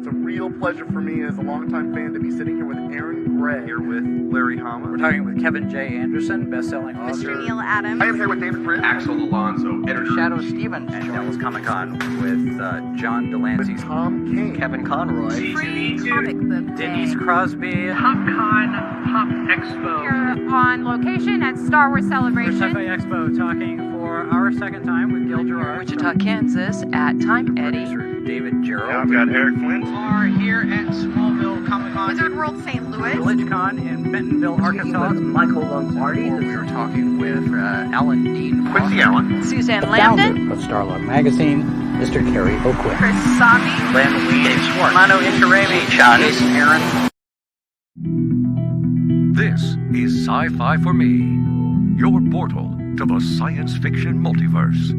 It's a real pleasure for me as a longtime fan to be sitting here with Aaron Gray. Here with Larry Hama. We're talking with Kevin J. Anderson, best-selling author. Mr. Neil Adams. I am here with David Britt. Axel Alonso, editor. Shadow Stevens. And Devil's Comic-Con with John Delancey. Tom King. Kevin Conroy. Free comic book day. Denise Crosby. PopCon Pop Expo. Here on location at Star Wars Celebration. Cafe Expo, talking for our second time with Gil Gerard. Wichita, Kansas at Time Eddie. Producer David Gerald. I've got Eric Flint. Are here at Smallville Comic-Con. Wizard World St. Louis. VillageCon in Bentonville, Arkansas. Michael Lombardi. We were talking with Alan Dean. Quincy Allen. Suzanne Lambden. Of Starlog Magazine, Mr. Kerry O'Quinn. Chris Sami. Len Lee. Dave Schwartz. Mano Incarami. Jason Aaron. This is Sci-Fi for Me, your portal to the science fiction multiverse.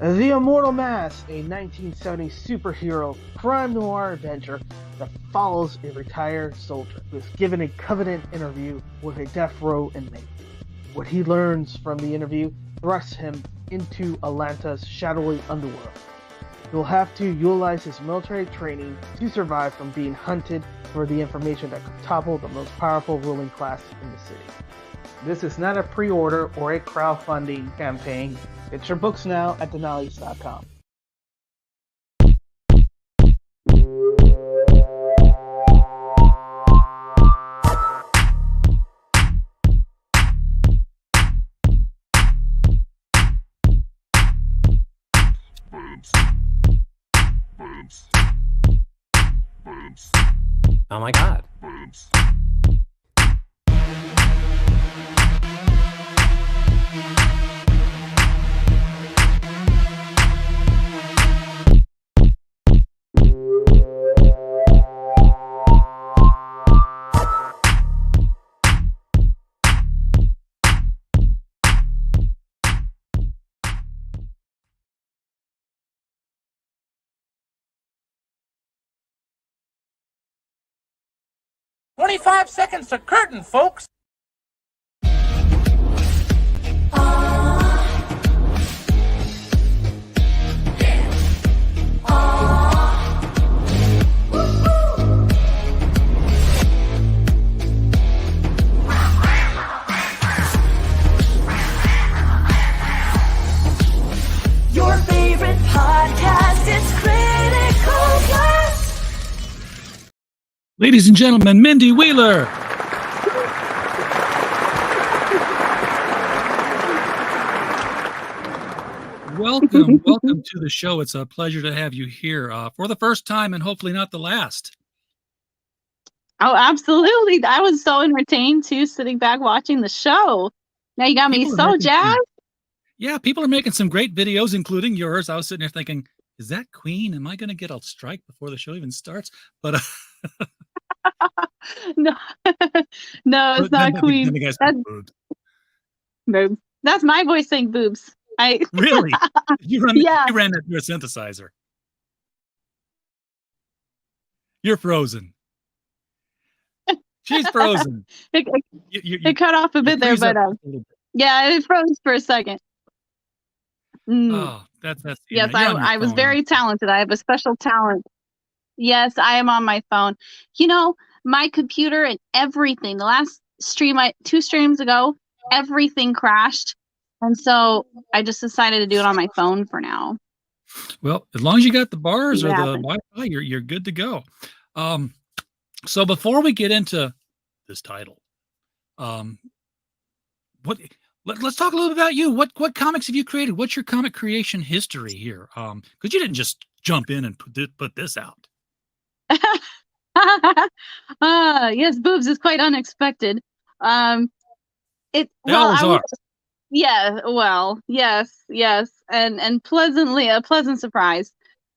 The Immortal Mask, a 1970s superhero crime noir adventure that follows a retired soldier who is given a Covenant interview with a death row inmate. What he learns from the interview thrusts him into Atlanta's shadowy underworld. He'll have to utilize his military training to survive from being hunted for the information that could topple the most powerful ruling class in the city. This is not a pre-order or a crowdfunding campaign. Get your books now at Denali's.com. Oh my god. "25 seconds to curtain, folks." Your favorite podcast is Critical Blast. Ladies and gentlemen, Mindy Wheeler. Welcome to the show. It's a pleasure to have you here for the first time and hopefully not the last. Oh, absolutely. I was so entertained too, sitting back watching the show. Now you got me so jazzed. Yeah, people are making some great videos, including yours. I was sitting there thinking, is that Queen? Am I going to get a strike before the show even starts? But no, no, it's not Queen. Boobs. That's my voice saying boobs. Really? You ran that through a synthesizer. You're frozen. She's frozen. It cut off a bit there, but yeah, it froze for a second. Oh, that's yes. I was very talented. I have a special talent. Yes, I am on my phone. You know, my computer and everything. The last stream, 2 streams ago, everything crashed, and so I just decided to do it on my phone for now. Well, as long as you got the bars or the Wi-Fi, you're good to go. So before we get into this title, let's talk a little bit about you. What comics have you created? What's your comic creation history here? Because you didn't just jump in and put this out. Yes, boobs is quite unexpected. They always are. Yeah, well, yes, and pleasantly a pleasant surprise.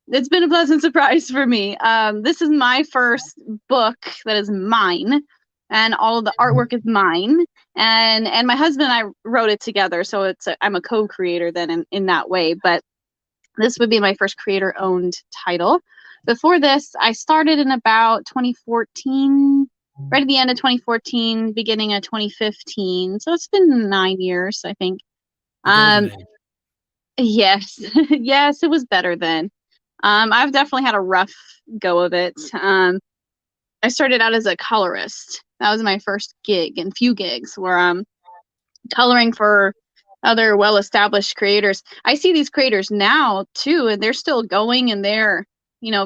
It's been a pleasant surprise for me. This is my first book that is mine, and all of the artwork is mine. And my husband and I wrote it together, so I'm a co-creator then in that way. But this would be my first creator-owned title. before this, I started in about 2014, right at the end of 2014, beginning of 2015. So it's been 9 years, I think. Yes, yes, it was better then. I've definitely had a rough go of it. I started out as a colorist. That was my first gig and few gigs where I'm coloring for other well-established creators. I see these creators now too, and they're still going and they're,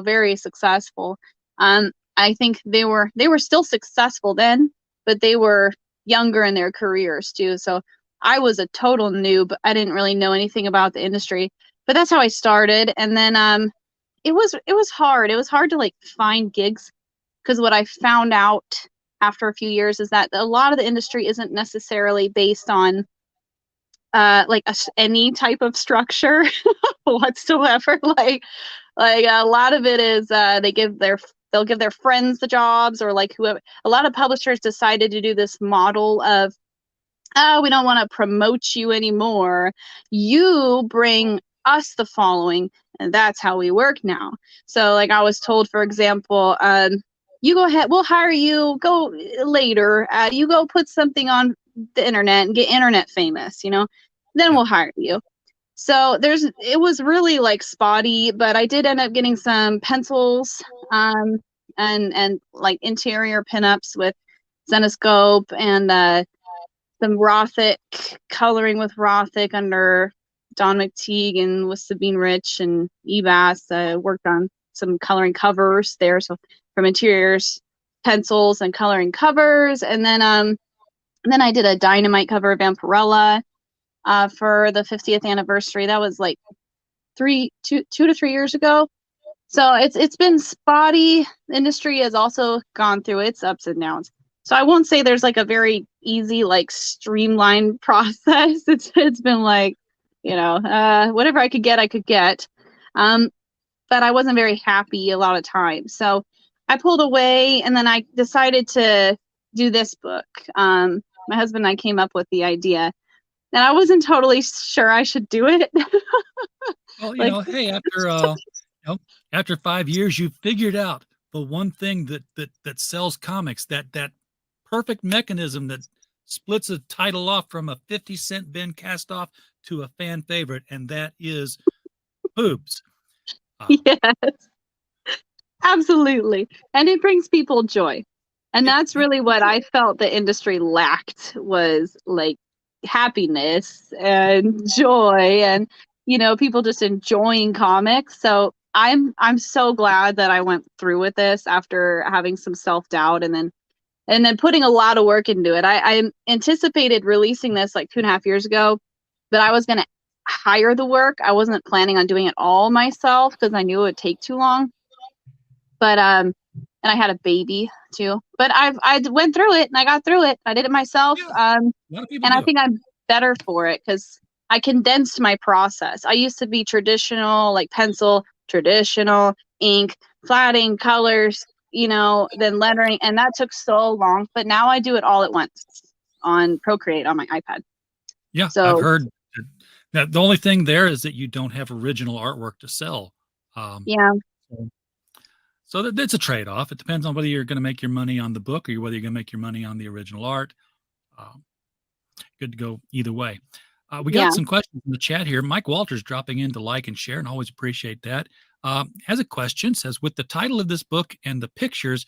very successful. I think they were still successful then, but they were younger in their careers too. So I was a total noob. I didn't really know anything about the industry, but that's how I started. And then it was hard. It was hard to like find gigs, because what I found out after a few years is that a lot of the industry isn't necessarily based on any type of structure whatsoever. Like a lot of it is they'll give their friends the jobs, or like whoever. A lot of publishers decided to do this model of, we don't want to promote you anymore. You bring us the following, and that's how we work now. So like I was told, for example, you go ahead, we'll hire you, go later. You go put something on the internet and get internet famous, then we'll hire you. So it was really like spotty, but I did end up getting some pencils, and like interior pinups with Zenescope, and some Rothic, coloring with Rothic under Don McTeague and with Sabine Rich and Ebass. Worked on some coloring covers there. So from interiors, pencils, and coloring covers. And then I did a Dynamite cover of Vampirella for the 50th anniversary. That was like 2 to 3 years ago. So it's been spotty. The industry has also gone through its ups and downs. So I won't say there's like a very easy, like streamlined process. It's been like, whatever I could get. But I wasn't very happy a lot of times. So I pulled away, and then I decided to do this book. My husband and I came up with the idea, and I wasn't totally sure I should do it. Well, hey, after 5 years, you figured out the one thing that sells comics, that perfect mechanism that splits a title off from a 50-cent bin cast off to a fan favorite, and that is boobs. Yes, absolutely. And it brings people joy. And that's really what I felt the industry lacked, was like happiness and joy, and people just enjoying comics. So I'm so glad that I went through with this after having some self-doubt, and then putting a lot of work into it. I anticipated releasing this like 2.5 years ago, but I was going to hire the work. I wasn't planning on doing it all myself because I knew it would take too long. But and I had a baby too. But I went through it, and I got through it. I did it myself. And I think I'm better for it because I condensed my process. I used to be traditional, like pencil, traditional, ink, flatting, colors, then lettering, and that took so long. But now I do it all at once on Procreate on my iPad. Yeah, so I've heard that the only thing there is that you don't have original artwork to sell. Yeah. So it's a trade-off. It depends on whether you're going to make your money on the book or whether you're going to make your money on the original art. Good to go either way. We got some questions in the chat here. Mike Walters dropping in to like and share, and always appreciate that. Has a question, says, with the title of this book and the pictures,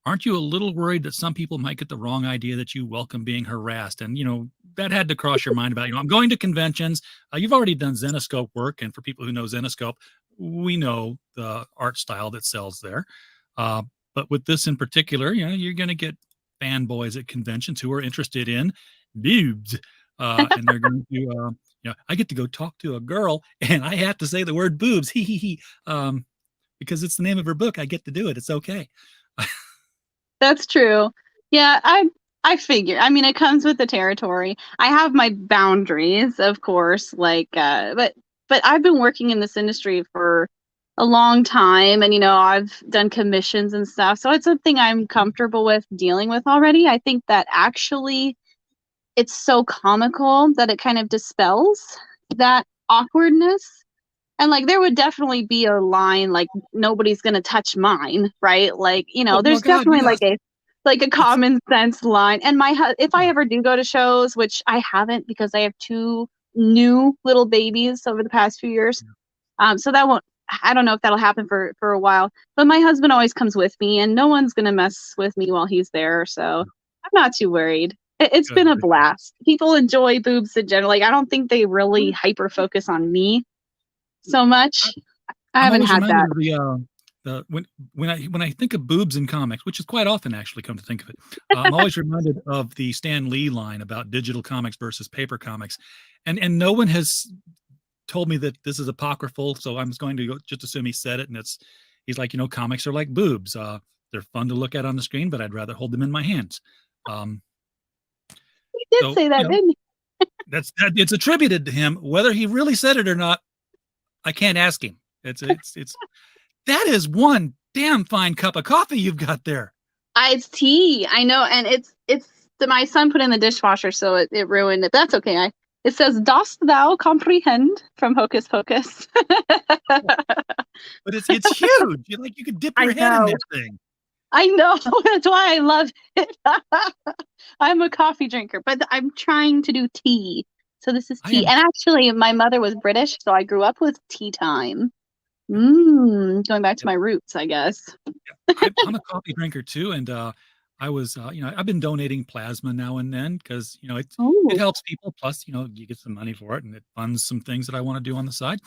aren't you a little worried that some people might get the wrong idea that you welcome being harassed? And, that had to cross your mind about, I'm going to conventions. You've already done Zenescope work. And for people who know Zenescope, we know the art style that sells there. But with this in particular, you're going to get fanboys at conventions who are interested in boobs. And they're going to, I get to go talk to a girl and I have to say the word boobs, because it's the name of her book. I get to do it. It's okay. That's true. Yeah, I figure. I mean, it comes with the territory. I have my boundaries, of course, but I've been working in this industry for a long time, and I've done commissions and stuff, so it's something I'm comfortable with dealing with already. I think that actually it's so comical that it kind of dispels that awkwardness. And like there would definitely be a line like nobody's gonna touch mine, right? Like, you know, there's definitely like a common sense line. And if I ever do go to shows, which I haven't because I have 2 new little babies over the past few years. So that won't, I don't know if that'll happen for a while, but my husband always comes with me and no one's going to mess with me while he's there. So I'm not too worried. It's been a blast. People enjoy boobs in general. Like, I don't think they really hyper focus on me so much. I haven't had that. When I think of boobs in comics, which is quite often actually, come to think of it, I'm always reminded of the Stan Lee line about digital comics versus paper comics, and no one has told me that this is apocryphal, so I'm going to just assume he said it, and he's like, you know, comics are like boobs. They're fun to look at on the screen, but I'd rather hold them in my hands. He did say that, you know, didn't he? It's attributed to him. Whether he really said it or not, I can't ask him. It's that is one damn fine cup of coffee you've got there. It's tea, I know, and it's my son put in the dishwasher, so it ruined it. That's okay. It says, "Dost thou comprehend?" from Hocus Pocus. But it's huge. You could dip your head in this thing. I know. That's why I love it. I'm a coffee drinker, but I'm trying to do tea. So this is tea. And actually, my mother was British, so I grew up with tea time. Going back to my roots, I guess. I'm a coffee drinker too, and I was, you know, I've been donating plasma now and then because, you know, it helps people. Plus, you know, you get some money for it, and it funds some things that I want to do on the side.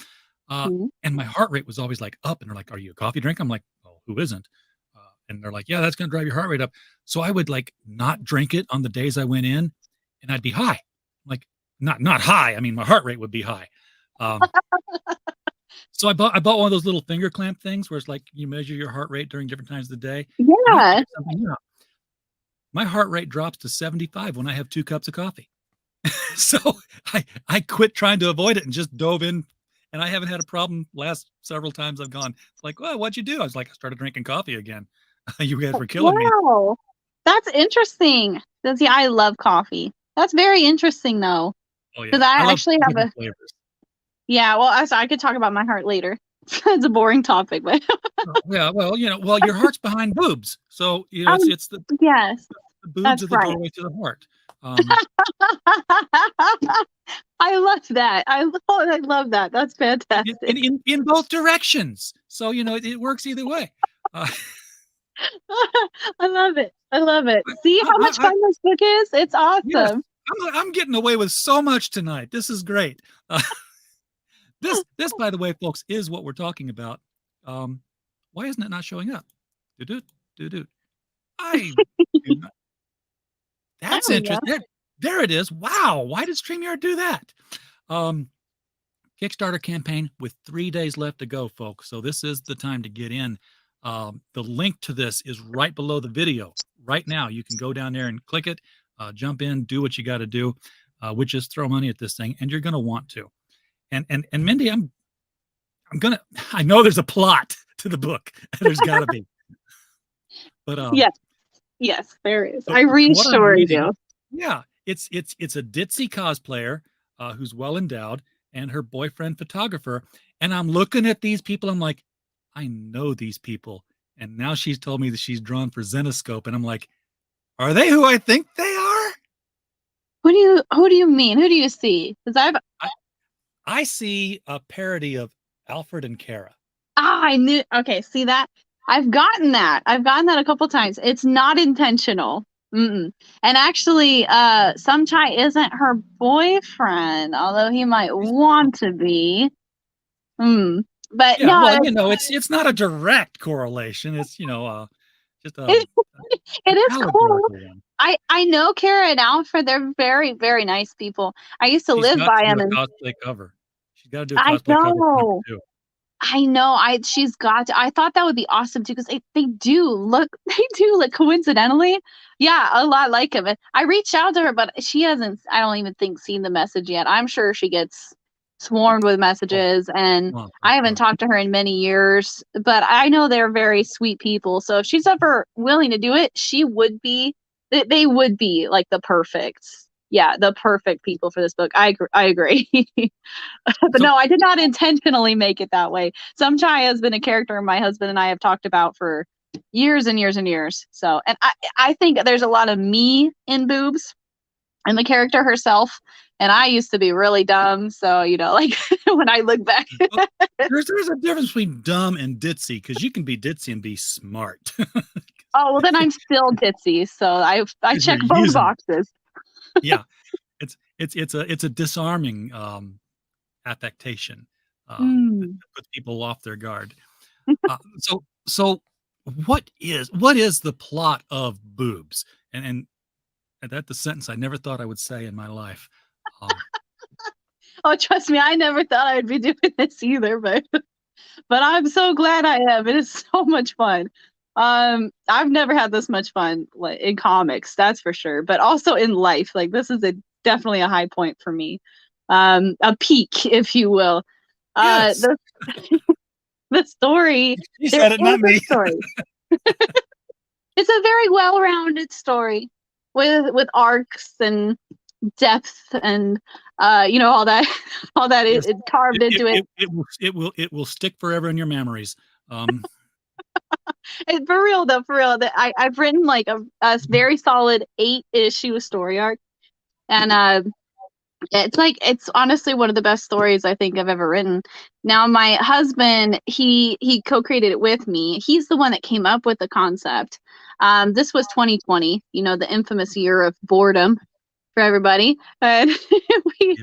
And my heart rate was always like up, and they're like, "Are you a coffee drinker?" I'm like, "Oh, who isn't?" And they're like, "Yeah, that's going to drive your heart rate up." So I would like not drink it on the days I went in, and I'd be high. Like not high. I mean, my heart rate would be high. So I bought one of those little finger clamp things where it's like you measure your heart rate during different times of the day. Yeah. My heart rate drops to 75 when I have 2 cups of coffee. So I quit trying to avoid it and just dove in, and I haven't had a problem last several times I've gone. It's like, well, what'd you do? I was like, I started drinking coffee again. You guys were killing me. Wow. That's interesting. Yeah, I love coffee. That's very interesting though. Oh, yeah. Because I actually have a flavors. Yeah, well, I could talk about my heart later. It's a boring topic, but yeah, well, you know, your heart's behind boobs, so you know it's the yes, the boobs are the doorway to the heart. I love that. I love that. That's fantastic. In both directions, so you know it works either way. I love it. I love it. See how much fun this book is? It's awesome. Yes, I'm getting away with so much tonight. This is great. This, by the way, folks, is what we're talking about. Why isn't it not showing up? Do. That's interesting. There it is. Wow. Why did StreamYard do that? Kickstarter campaign with 3 days left to go, folks. So this is the time to get in. The link to this is right below the video. Right now, you can go down there and click it, jump in, do what you got to do, which is throw money at this thing, and you're going to want to. And Mindy, I know there's a plot to the book. There's got to be. But yes, there is. I read story too. Yeah, it's a ditzy cosplayer who's well endowed, and her boyfriend photographer. And I'm looking at these people. I'm like, I know these people. And now she's told me that she's drawn for Zenescope, and I'm like, are they who I think they are? Who do you mean? Who do you see? Because I see a parody of Alfred and Kara. I knew. Okay, see that? I've gotten that a couple times. It's not intentional. And actually, Sumchai isn't her boyfriend, although he might want to be. But yeah, no, well, you know, it's not a direct correlation. It's just it is cool. I know Kara and Alfred. They're very, very nice people. I used to live by them. Cosplay cover. She's got to do a cosplay cover too. I know. She's got to. I thought that would be awesome too, because they do look coincidentally, yeah, a lot like him. I reached out to her, but she hasn't. I don't even think seen the message yet. I'm sure she gets swarmed with messages, and I haven't talked to her in many years. But I know they're very sweet people. So if she's ever willing to do it, she would be. They would be like the perfect yeah, the perfect people for this book. I agree. But no, I did not intentionally make it that way. Samchai has been a character my husband and I have talked about for years and years and years. So, and I think there's a lot of me in Boobs and the character herself. And I used to be really dumb. So, you know, like when I look back. There's a difference between dumb and ditzy, because you can be ditzy and be smart. Oh, well, then I'm still ditzy. So I check both boxes. Yeah. It's a disarming affectation that puts people off their guard. So what is the plot of Boobs? And that's the sentence I never thought I would say in my life. Oh, trust me, I never thought I'd be doing this either, but I'm so glad I am. It is so much fun. I've never had this much fun in comics, that's for sure, but also in life. Like, this is definitely a high point for me. A peak, if you will. Yes. The story. You said it, not me. Story. It's a very well-rounded story with arcs and depth and you know, all that Yes. is carved into it. It will stick forever in your memories. And for real though, I've written like a very solid 8-issue story arc, and it's honestly one of the best stories I think I've ever written. Now my husband, he co-created it with me. He's the one that came up with the concept. This was 2020, you know, the infamous year of boredom for everybody, and we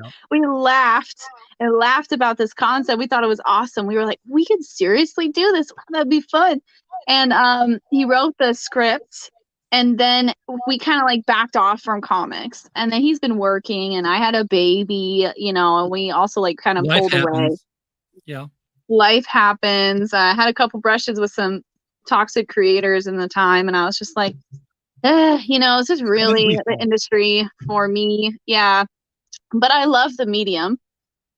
laughed about this concept. We thought it was awesome. We were like, we could seriously do this. Wow, that'd be fun. And he wrote the script, and then we kind of like backed off from comics. And then he's been working, and I had a baby, you know, and we also like kind of pulled away. Yeah, life happens. I had a couple brushes with some toxic creators in the time, and I was just like, you know, is this really the industry for me? Yeah. But I love the medium,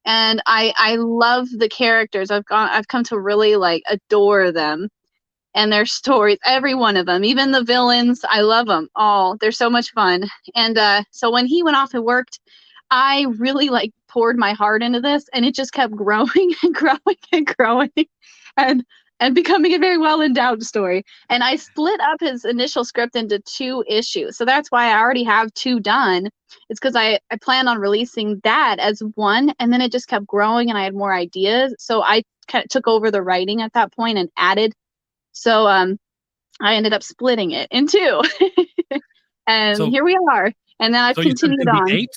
and I love the characters. I've come to really like adore them and their stories, every one of them, even the villains. I love them all. They're so much fun. And so when he went off and worked, I really like poured my heart into this, and it just kept growing and growing and growing, and becoming a very well-endowed story. And I split up his initial script into 2 issues. So that's why I already have 2 done. It's because I planned on releasing that as one, and then it just kept growing and I had more ideas. So I kind of took over the writing at that point and added. So I ended up splitting it in 2. And here we are. And then I've continued on. 8?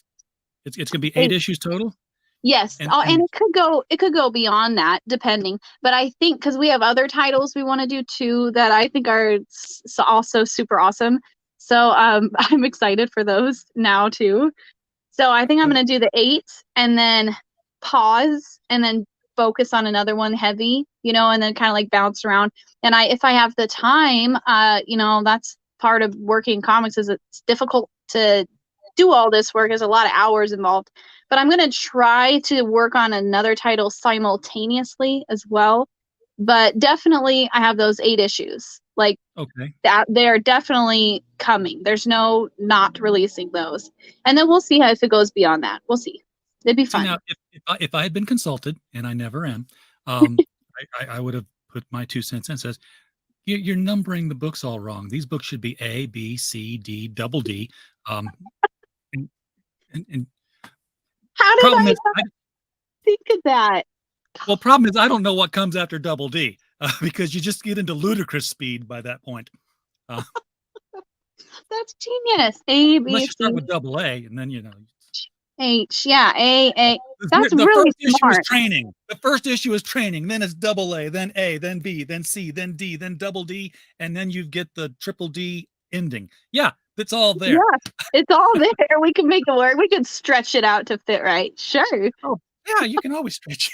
It's going to be 8 issues total? Yes, and it could go beyond that, depending. But I think because we have other titles we want to do too that I think are also super awesome. So I'm excited for those now too. So I think I'm going to do the 8 and then pause and then focus on another one heavy, you know, and then kind of like bounce around. And if I have the time, you know, that's part of working in comics, is it's difficult to do all this work. There's a lot of hours involved. But I'm going to try to work on another title simultaneously as well. But definitely I have those 8 issues. Like, that they're definitely coming. There's no not releasing those. And then we'll see how if it goes beyond that. We'll see. It'd be fun. Now, if I had been consulted, and I never am, I would have put my 2 cents in. Says, you're numbering the books all wrong. These books should be A, B, C, D, double D. And how did I think of that? Well, problem is I don't know what comes after double D, because you just get into ludicrous speed by that point. That's genius. A, B, unless you start C, with double A, and then you know H. Yeah, A. That's the really first smart. issue is training. The first issue is training. Then it's double A, then A, then B, then C, then D, then double D, and then you get the triple D ending. Yeah. It's all there. Yeah, it's all there. We can make it work. We can stretch it out to fit right. Sure. Oh, yeah, you can always stretch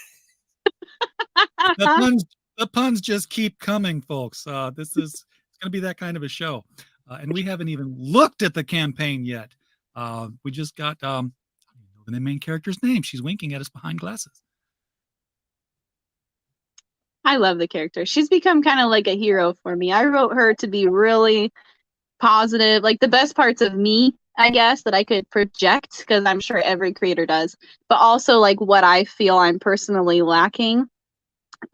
it. The puns just keep coming, folks. It's going to be that kind of a show. And we haven't even looked at the campaign yet. We just got I don't know the main character's name. She's winking at us behind glasses. I love the character. She's become kind of like a hero for me. I wrote her to be really positive, like the best parts of me I guess, that I could project, because I'm sure every creator does, but also like what I feel I'm personally lacking.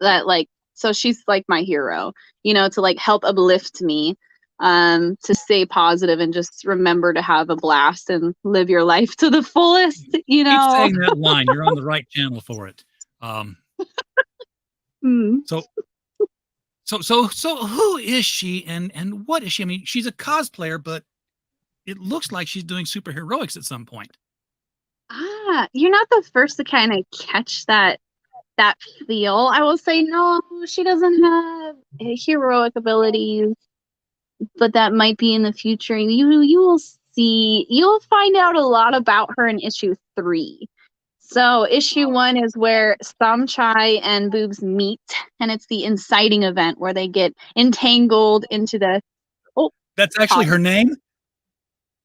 That like, so she's like my hero, to like help uplift me, to stay positive and just remember to have a blast and live your life to the fullest. Keep saying that line. You're on the right channel for it. So who is she and what is she? I mean, she's a cosplayer, but it looks like she's doing superheroics at some point. You're not the first to kind of catch that feel. I will say, no, she doesn't have heroic abilities, but that might be in the future. You'll find out a lot about her in issue 3. So issue 1 is where Samchai and Boobs meet, and it's the inciting event where they get entangled into the... Oh, that's actually her name?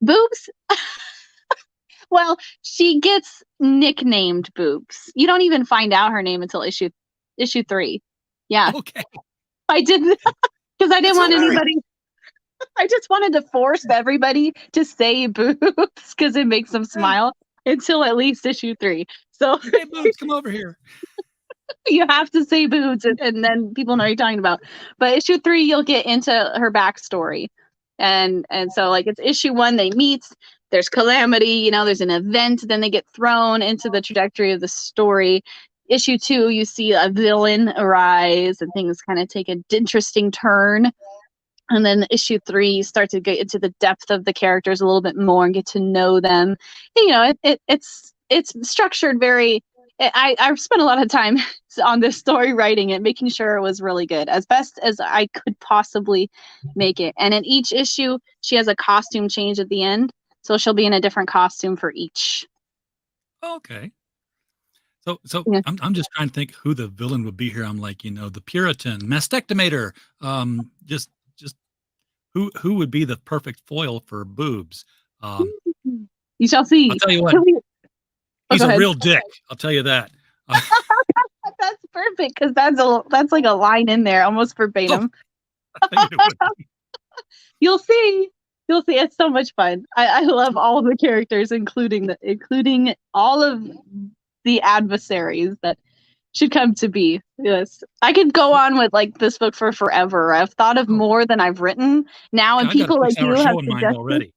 Boobs? Well, she gets nicknamed Boobs. You don't even find out her name until issue 3. Yeah. Okay. I didn't, because I didn't want anybody... I just wanted to force everybody to say Boobs because it makes them smile until at least issue 3. So, hey, Boobs, come over here. You have to say Boobs, and then people know what you're talking about. But issue 3, you'll get into her backstory. And so, like, it's issue 1, they meet, there's calamity, there's an event, then they get thrown into the trajectory of the story. Issue 2, you see a villain arise, and things kind of take an interesting turn. And then issue 3, you start to get into the depth of the characters a little bit more and get to know them. And, it's structured very... I've spent a lot of time on this story writing it, making sure it was really good, as best as I could possibly make it. And in each issue, she has a costume change at the end. So she'll be in a different costume for each. Okay. So yeah. I'm just trying to think who the villain would be here. I'm like, the Puritan, mastectomator, just who would be the perfect foil for Boobs? You shall see. I'll tell you what. He's a real dick. I'll tell you that. That's perfect, because that's like a line in there, almost verbatim. You'll see. It's so much fun. I love all the characters, including all of the adversaries that should come to be. Yes, I could go on with like this book for forever. I've thought of more than I've written now, and people like you have suggested already.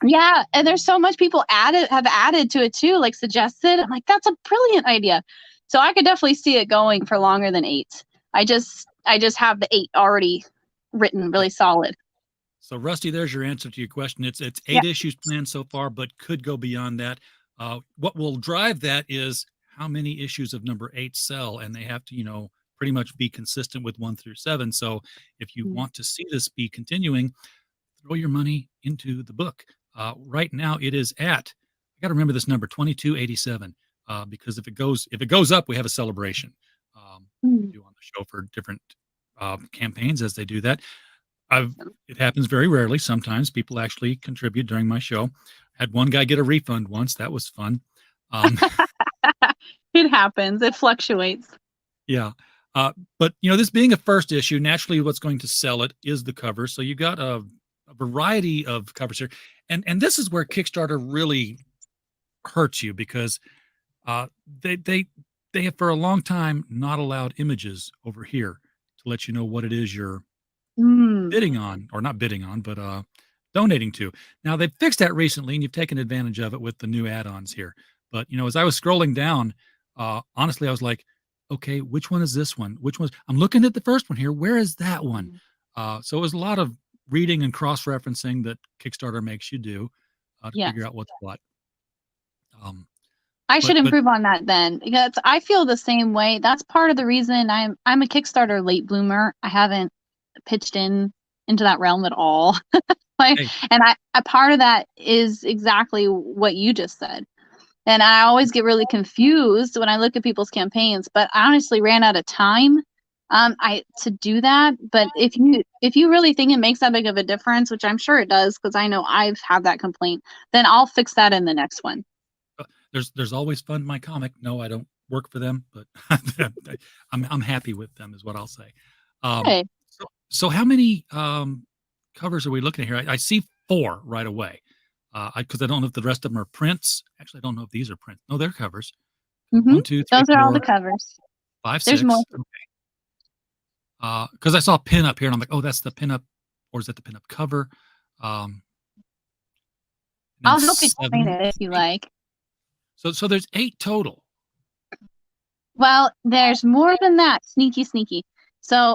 Yeah, and there's so much people have added to it too, like suggested. I'm like, that's a brilliant idea. So I could definitely see it going for longer than 8. I just have the 8 already written, really solid. So Rusty, there's your answer to your question. It's 8 issues planned so far, but could go beyond that. What will drive that is how many issues of number 8 sell, and they have to, pretty much be consistent with 1 through 7. So if you want to see this be continuing, throw your money into the book. Right now it is at, I got to remember this number, 2287, because if it goes up, we have a celebration. We do on the show for different campaigns as they do that. It happens very rarely. Sometimes people actually contribute during my show. Had one guy get a refund once. That was fun. It happens. It fluctuates. Yeah. But this being a first issue, naturally what's going to sell it is the cover. So you got a variety of covers here. And this is where Kickstarter really hurts you, because they have for a long time not allowed images over here to let you know what it is you're bidding on, or not bidding on, but donating to. Now they've fixed that recently, and you've taken advantage of it with the new add-ons here. But as I was scrolling down, honestly, I was like, okay, which one is this one? I'm looking at the first one here. Where is that one? So it was a lot of reading and cross-referencing that Kickstarter makes you do to figure out what's what. I should improve on that then, because I feel the same way. That's part of the reason I'm a Kickstarter late bloomer. I haven't pitched into that realm at all. And a part of that is exactly what you just said. And I always get really confused when I look at people's campaigns, but I honestly ran out of time to do that. But if you really think it makes that big of a difference, which I'm sure it does, because I know I've had that complaint, then I'll fix that in the next one. There's always Fund My Comic. No, I don't work for them, but I'm happy with them, is what I'll say. Okay. So how many covers are we looking at here? I see 4 right away. Because I don't know if the rest of them are prints. Actually, I don't know if these are prints. No, they're covers. Mm-hmm. 1, 2, 3, Those are 4, all the covers. 5, There's 6. more. Okay. Because I saw a pin up here, and I'm like, oh, that's the pin up, or is that the pin up cover? I'll help you explain it if you like. So there's 8 total. Well, there's more than that. Sneaky. So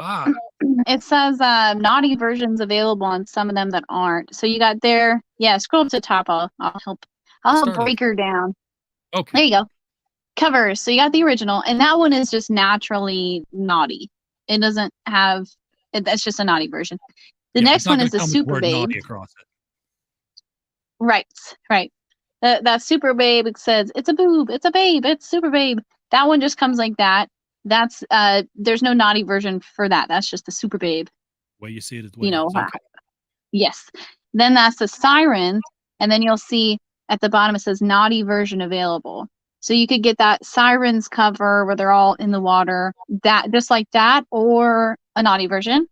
it says naughty versions available on some of them that aren't. So you got there. Yeah, scroll up to the top. I'll help break her down. Okay. There you go. Covers. So you got the original, and that one is just naturally naughty. It doesn't have. That's just a naughty version. The next one is the Super Babe. Right. That Super Babe, it says it's a boob, it's a babe, it's Super Babe. That one just comes like that. That's there's no naughty version for that. That's just the Super Babe. Way you see it is You know. Okay. Yes. Then that's the Siren, and then you'll see at the bottom it says naughty version available. So you could get that Sirens cover where they're all in the water, that just like that, or a naughty version.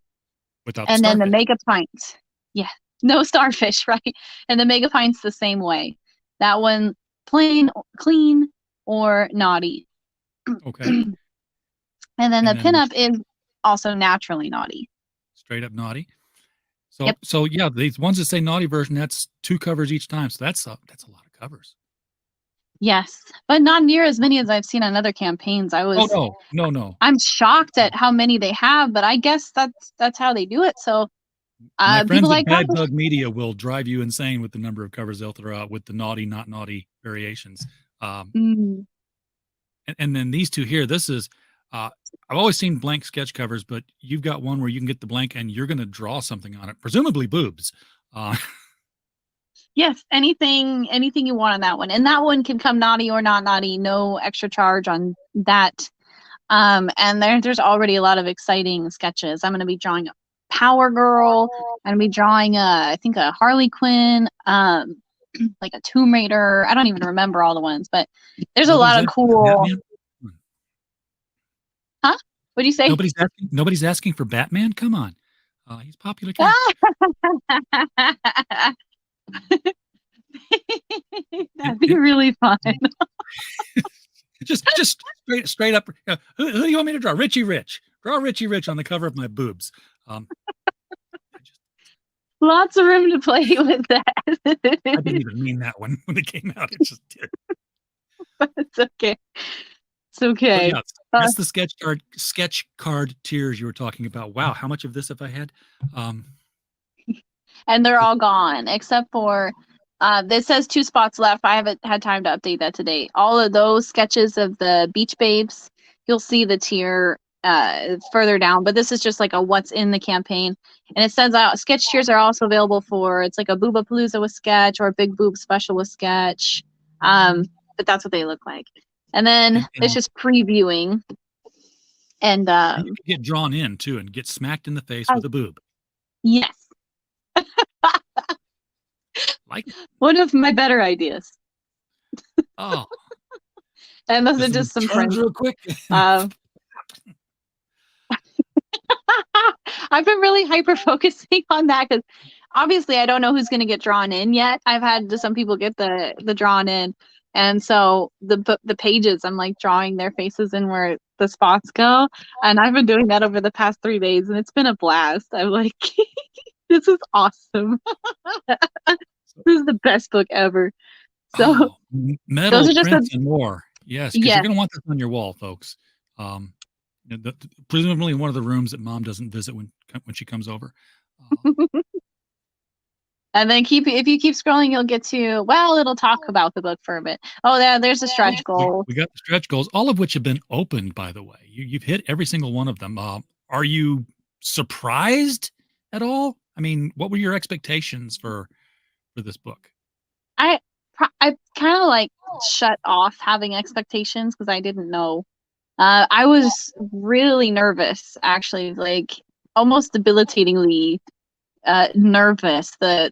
Without and then the starfish. Mega Pint. Yeah. No starfish, right? And the Mega Pint's the same way. That one plain, clean, or naughty. Okay. And then the pinup is also naturally naughty. Straight up naughty. So yeah, these ones that say naughty version, that's 2 covers each time. So that's a lot of covers. Yes, but not near as many as I've seen on other campaigns. No. I'm shocked at how many they have, but I guess that's how they do it. So my friends people at like Bad Bug Media will drive you insane with the number of covers they'll throw out with the naughty, not naughty variations. And then these 2 here, this is, I've always seen blank sketch covers, but you've got one where you can get the blank and you're going to draw something on it, presumably boobs. Yes, anything you want on that one. And that one can come naughty or not naughty, no extra charge on that. And there's already a lot of exciting sketches. I'm going to be drawing a Power Girl. I'm going to be drawing I think a Harley Quinn, like a Tomb Raider. I don't even remember all the ones, but there's a lot of cool. Huh? What'd you say? Nobody's asking for Batman? Come on. He's popular character. That'd be really fun. just straight up. Who do you want me to draw? Richie Rich. Draw Richie Rich on the cover of my boobs. Lots of room to play with that. I didn't even mean that one when it came out. It just did. It's okay. It's okay. Yeah, that's the sketch card tiers you were talking about. Wow, how much of this have I had? And they're all gone except for this says 2 spots left. I haven't had time to update that today. All of those sketches of the Beach Babes, you'll see the tier further down, but this is just like a what's in the campaign. And it says sketch tiers are also available for, it's like a Boobapalooza with sketch or a Big Boob special with sketch. But that's what they look like. And then it's just previewing. And you can get drawn in too and get smacked in the face with a boob. Yes. Like one of my better ideas. Oh. And those are just some friends. Real quick. I've been really hyper focusing on that because obviously I don't know who's going to get drawn in yet. I've had some people get the drawn in, and so the pages I'm like drawing their faces in where the spots go, and I've been doing that over the past 3 days, and it's been a blast. I'm like, this is awesome. This is the best book ever. So metal those are just prints and more. Yes, because you're going to want this on your wall, folks. Presumably in one of the rooms that Mom doesn't visit when she comes over. And then if you keep scrolling, you'll get to, well, it'll talk about the book for a bit. Oh, there's the stretch goals. We got the stretch goals, all of which have been opened, by the way. You've hit every single one of them. Are you surprised at all? I mean, what were your expectations for this book? I kind of like shut off having expectations because I didn't know. I was really nervous, actually, like almost debilitatingly nervous the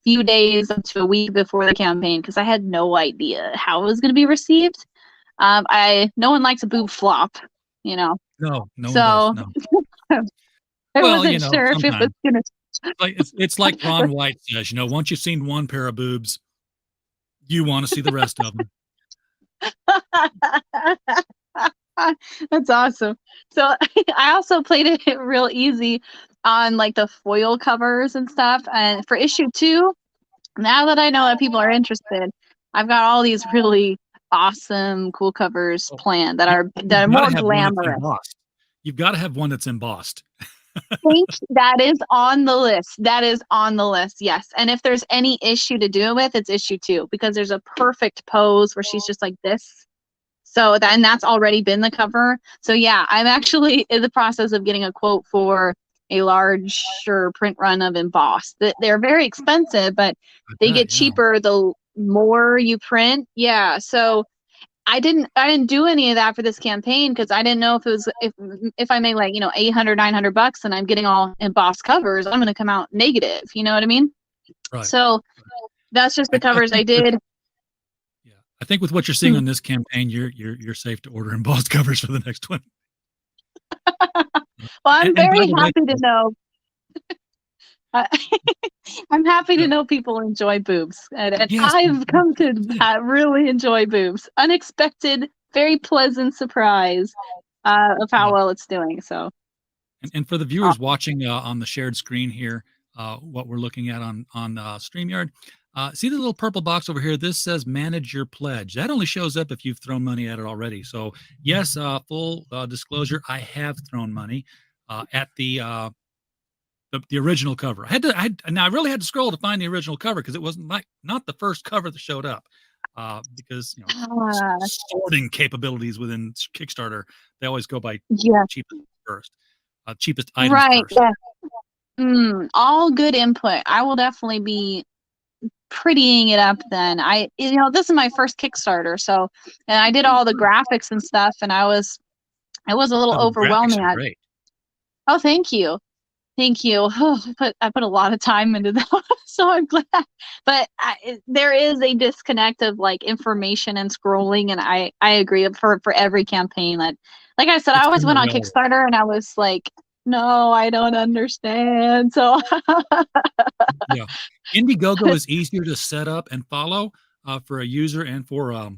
few days up to a week before the campaign because I had no idea how it was going to be received. No one likes a boob flop, you know. No. So One does, no. I wasn't sure if it was going to It's like Ron White says, once you've seen one pair of boobs, you want to see the rest of them. That's awesome. So I also played it real easy on like the foil covers and stuff. And for issue 2, now that I know that people are interested, I've got all these really awesome, cool covers planned that are more glamorous. You've got to have one that's embossed. I think that is on the list. That is on the list, yes. And if there's any issue to do with, it's issue 2, because there's a perfect pose where she's just like this. So that's already been the cover. So yeah, I'm actually in the process of getting a quote for a larger print run of embossed. They're very expensive, but they get cheaper the more you print. Yeah. So I didn't do any of that for this campaign because I didn't know if it was if I made like $800, $900 and I'm getting all embossed covers, I'm going to come out negative. You know what I mean? Right. So that's just the covers I did. I think with what you're seeing on this campaign, you're safe to order embossed covers for the next one. Well, I'm very happy to know. I'm happy to know people enjoy boobs, and yes, I've come to really enjoy boobs. Unexpected, very pleasant surprise of how well it's doing. So, and for the viewers watching on the shared screen here, what we're looking at on StreamYard. See the little purple box over here? This says manage your pledge. That only shows up if you've thrown money at it already. So yes, full disclosure, I have thrown money at the original cover. I really had to scroll to find the original cover because it wasn't not the first cover that showed up because sorting capabilities within Kickstarter, they always go by cheapest first, cheapest items first. Yeah. All good input. I will definitely be prettying it up then. This is my first Kickstarter, so and I did all the graphics and stuff, and it was a little overwhelming. Oh, thank you. Oh, I put a lot of time into that, so I'm glad. But there is a disconnect of like information and scrolling, and I agree for every campaign. Like I said, I always went on Kickstarter, and I was like, no, I don't understand. So yeah, Indiegogo is easier to set up and follow for a user and for a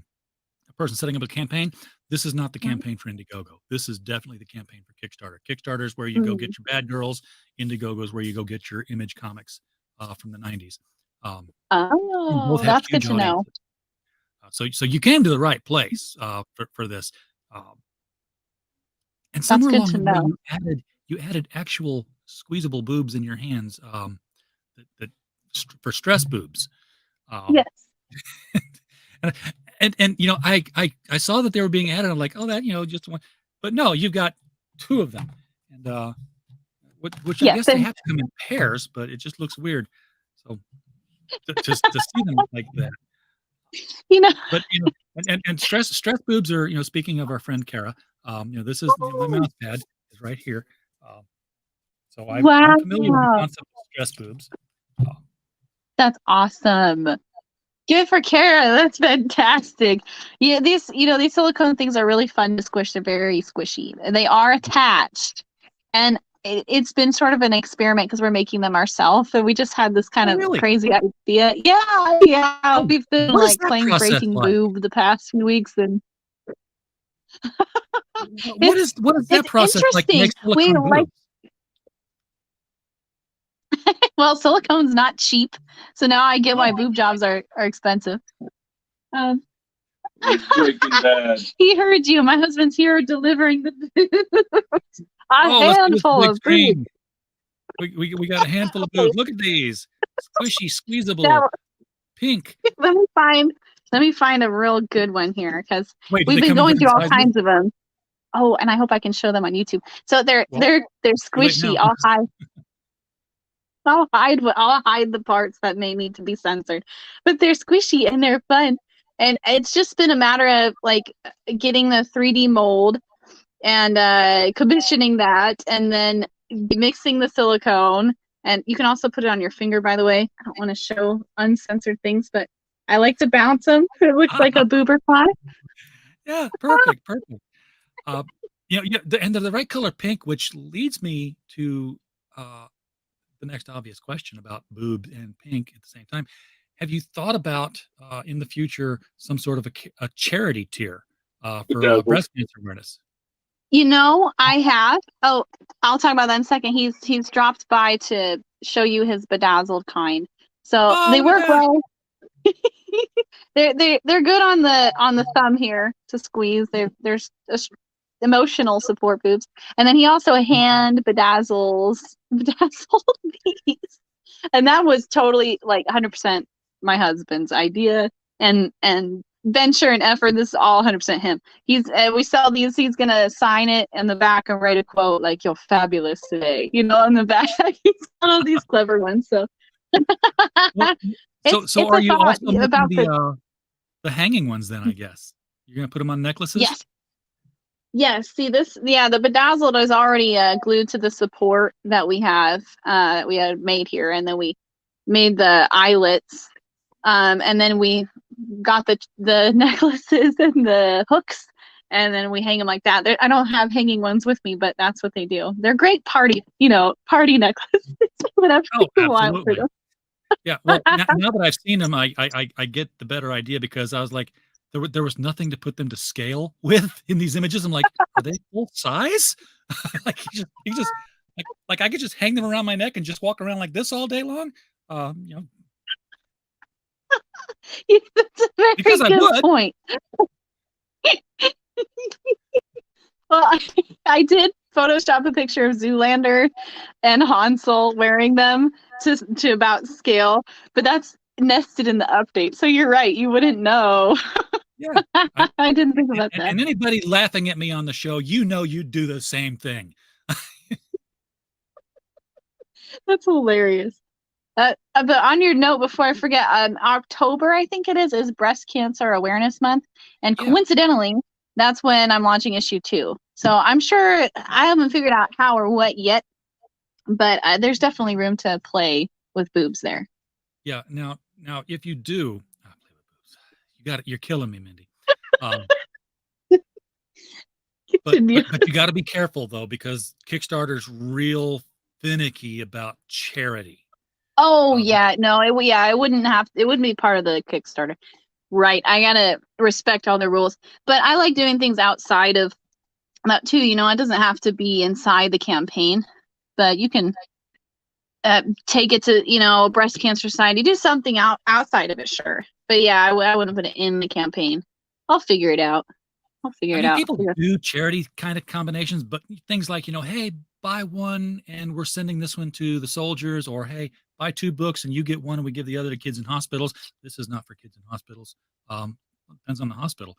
person setting up a campaign. This is not the campaign for Indiegogo. This is definitely the campaign for Kickstarter. Kickstarter is where you go get your bad girls. Indiegogo is where you go get your Image comics from the 90s. That's good to know. So you came to the right place for this. And somewhere along the way, you added actual squeezable boobs in your hands for stress boobs. Yes. And I saw that they were being added. I'm like, oh, that just one, but no, you've got 2 of them, and which I guess they have to come in pairs, but it just looks weird. So to see them like that, but and stress boobs are speaking of our friend Kara, this is my mouse pad is right here, so I'm familiar with the concept of stress boobs. That's awesome. Good for Kara. That's fantastic. Yeah, these silicone things are really fun to squish. They're very squishy, and they are attached. And it's been sort of an experiment because we're making them ourselves. So we just had this kind of crazy idea. Yeah. We've been playing Breaking Boob the past few weeks, and what is that process like? Well, silicone's not cheap, so now I get why boob jobs are expensive. Breaking Bad. He heard you. My husband's here delivering the boobs. A handful of boobs. We got a handful of boobs. Look at these, squishy, squeezable, pink. Let me find a real good one here because we've been going through all kinds of them. Oh, and I hope I can show them on YouTube. So they're squishy. I'll hide the parts that may need to be censored, but they're squishy and they're fun. And it's just been a matter of getting the 3D mold and commissioning that, and then mixing the silicone. And you can also put it on your finger, by the way. I don't want to show uncensored things, but I like to bounce them. It looks like a boober pie. Yeah, perfect. And they're the right color pink, which leads me to the next obvious question about boobs and pink at the same time. Have you thought about in the future some sort of a charity tier for breast cancer awareness? I have. Oh, I'll talk about that in a second. He's dropped by to show you his bedazzled kind. So they work well. they're good on the thumb here to squeeze. There's emotional support boobs, and then he also hand bedazzled these, and that was totally like 100% my husband's idea and venture and effort. This is all 100% him. We sell these. He's gonna sign it in the back and write a quote like "You're fabulous today," on the back. He's got all these clever ones. So. So are you also making about the hanging ones then? I guess you're gonna put them on necklaces. Yes. See this? Yeah, the bedazzled is already glued to the support that we have. We had made here, and then we made the eyelets, and then we got the necklaces and the hooks, and then we hang them like that. I don't have hanging ones with me, but that's what they do. They're great party necklaces. Whatever you want for them. Yeah, well, now that I've seen them, I get the better idea, because I was like, there was nothing to put them to scale with in these images. I'm like, are they full size? Like you just like I could just hang them around my neck and just walk around like this all day long. That's a very good point. Well, I did Photoshop a picture of Zoolander and Hansel wearing them to about scale, but that's nested in the update. So you're right, you wouldn't know. Yeah, I didn't think about that. And anybody laughing at me on the show, you'd do the same thing. That's hilarious. But on your note, before I forget, October, I think it is Breast Cancer Awareness Month, and coincidentally, that's when I'm launching issue 2. So I'm sure I haven't figured out how or what yet, but there's definitely room to play with boobs there. Yeah. Now, if you do play with boobs, you're killing me, Mindy. But you got to be careful though, because Kickstarter's real finicky about charity. Oh it wouldn't be part of the Kickstarter. Right. I gotta respect all the rules, but I like doing things outside of that too. It doesn't have to be inside the campaign, but you can take it to, Breast Cancer Society, do something outside of it. Sure. But yeah, I wouldn't put it in the campaign. I'll figure it out. People do charity kind of combinations, but things like, hey, buy one and we're sending this one to the soldiers, or hey, buy 2 books and you get one and we give the other to kids in hospitals. This is not for kids in hospitals. Depends on the hospital.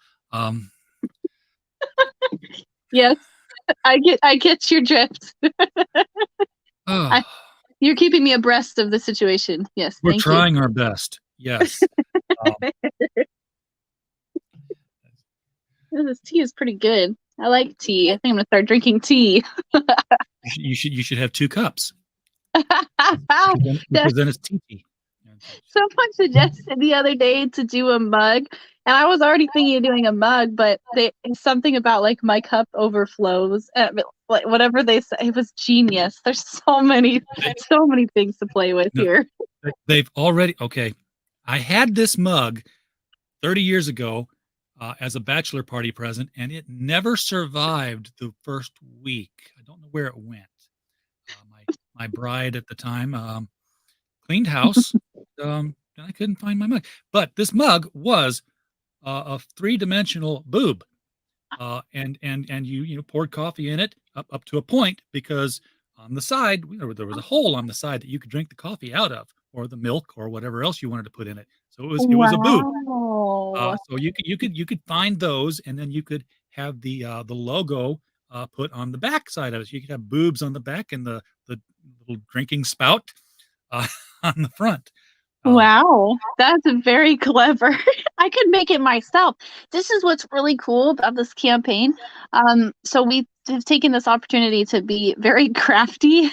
Yes, I get your drift. You're keeping me abreast of the situation. Yes, we're trying our best. Yes. This tea is pretty good. I like tea. I think I'm gonna start drinking tea. You should have 2 cups. Because then it's tea. Someone suggested the other day to do a mug, and I was already thinking of doing a mug, but something about like my cup overflows. Whatever they say, it was genius. There's so many things to play with here. They've already I had this mug 30 years ago as a bachelor party present, and it never survived the first week. I don't know where it went. My bride at the time cleaned house, and I couldn't find my mug. But this mug was a 3-dimensional boob, and you poured coffee in it up to a point, because on the side there was a hole on the side that you could drink the coffee out of, or the milk, or whatever else you wanted to put in it. So it was a boob. So you could find those, and then you could have the logo put on the back side of it. So you could have boobs on the back and the little drinking spout on the front. Wow, that's very clever. I could make it myself. This is what's really cool about this campaign. So we have taken this opportunity to be very crafty.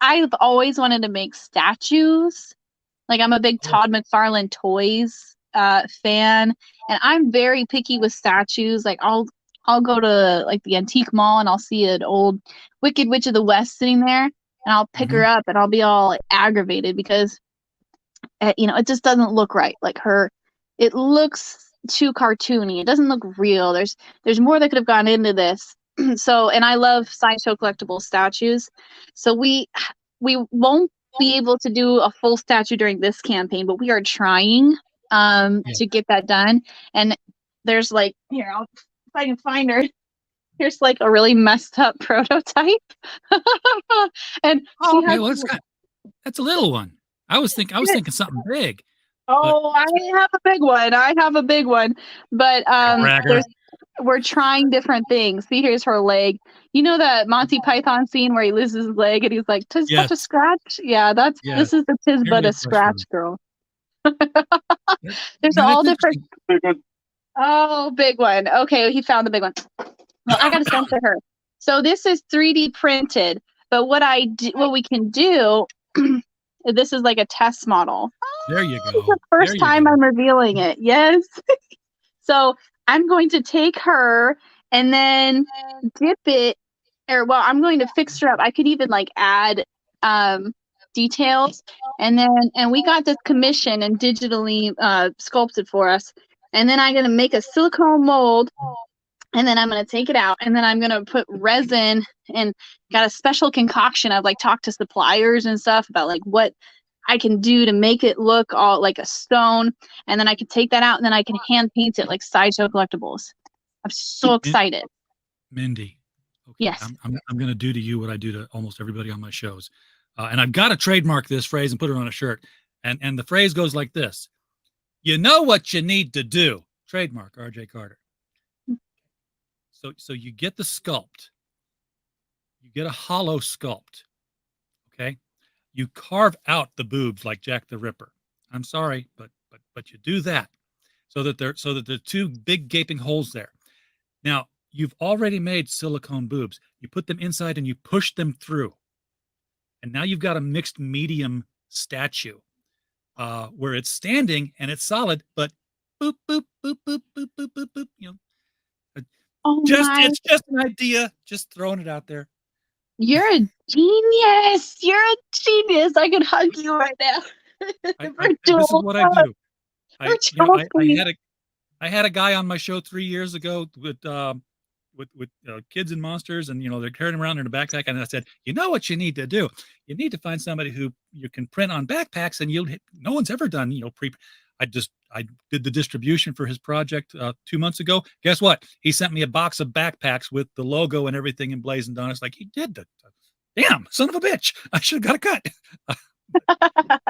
I've always wanted to make statues. Like, I'm a big Todd McFarlane Toys fan, and I'm very picky with statues. Like, I'll go to like the antique mall and I'll see an old Wicked Witch of the West sitting there, and I'll pick her up and I'll be all aggravated because, it just doesn't look right. Like it looks too cartoony. It doesn't look real. There's more that could have gone into this. So, and I love Sideshow Collectible statues. So we won't be able to do a full statue during this campaign, but we are trying to get that done. And there's like, here, if I can find her. Here's like a really messed up prototype. And that's a little one. I was thinking something big. Oh, I have a big one. But we're trying different things. See, here's her leg. You know that Monty Python scene where he loses his leg and he's like, "'Tis but a scratch." Yeah, this is the "'Tis but a scratch" girl. There's all different. Oh, big one. Okay, he found the big one. Well, I gotta send to her. So this is 3D printed, but what we can do, this is like a test model. There you go. It's the first time I'm revealing it. Yes. So I'm going to take her and then dip it, I'm going to fix her up. I could even like add details, and we got this commission and digitally sculpted for us. And then I'm gonna make a silicone mold. And then I'm going to take it out, and then I'm going to put resin, and got a special concoction. I've like talked to suppliers and stuff about like what I can do to make it look all like a stone. And then I can take that out, and then I can hand paint it like Sideshow Collectibles. I'm so excited. Mindy. Okay, yes. I'm going to do to you what I do to almost everybody on my shows. And I've got to trademark this phrase and put it on a shirt. And the phrase goes like this. You know what you need to do. Trademark, R.J. Carter. So you get the sculpt, you get a hollow sculpt, okay? You carve out the boobs like Jack the Ripper. I'm sorry, but you do that so that there are two big gaping holes there. Now you've already made silicone boobs. You put them inside and you push them through, and now you've got a mixed medium statue where it's standing and it's solid, but boop boop boop boop boop boop boop boop. It's just an idea. Just throwing it out there. You're a genius. I could hug you right now. This is what I do. I had a guy on my show 3 years ago with kids and monsters, and they're carrying them around in a backpack. And I said, you know what you need to do? You need to find somebody who you can print on backpacks, and no one's ever done I did the distribution for his project 2 months ago. Guess what? He sent me a box of backpacks with the logo and everything emblazoned on it. It's like, he did that. Damn, son of a bitch. I should have got a cut.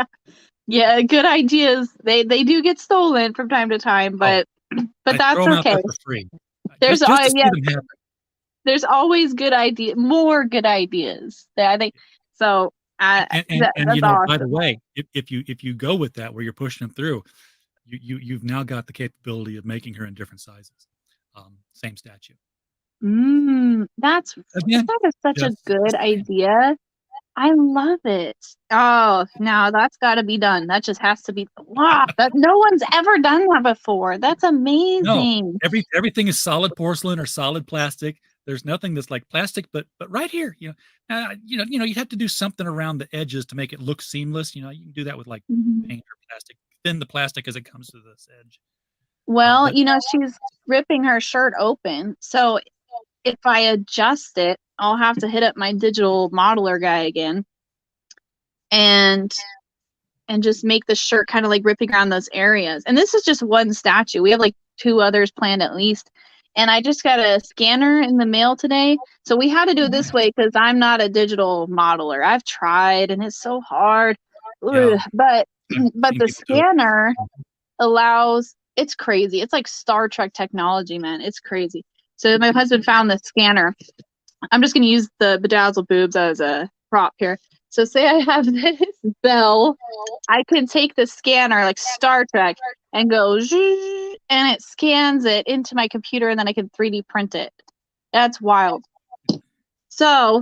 Yeah, good ideas. They do get stolen from time to time, but that's okay. For free. There's there's always good ideas, more good ideas. I think so. And awesome. By the way, if you go with that where you're pushing them through, you've now got the capability of making her in different sizes. Same statue. That is such a good idea. I love it. Oh, now that's got to be done. That just has to be. Wow, that no one's ever done that before. That's amazing. No, everything is solid porcelain or solid plastic. There's nothing that's like plastic, but right here, you have to do something around the edges to make it look seamless. You can do that with like paint or plastic. Thin the plastic as it comes to this edge. Well, she's ripping her shirt open, so if I adjust it, I'll have to hit up my digital modeler guy again, and just make the shirt kind of like ripping around those areas. And this is just one statue. We have like 2 others planned at least. And I just got a scanner in the mail today. So we had to do it this way because I'm not a digital modeler. I've tried and it's so hard. Yeah. But the scanner allows, it's crazy. It's like Star Trek technology, man. It's crazy. So my husband found the scanner. I'm just going to use the bedazzled boobs as a prop here. So say I have this bell, I can take the scanner like Star Trek and go, and it scans it into my computer, and then I can 3D print it. That's wild. So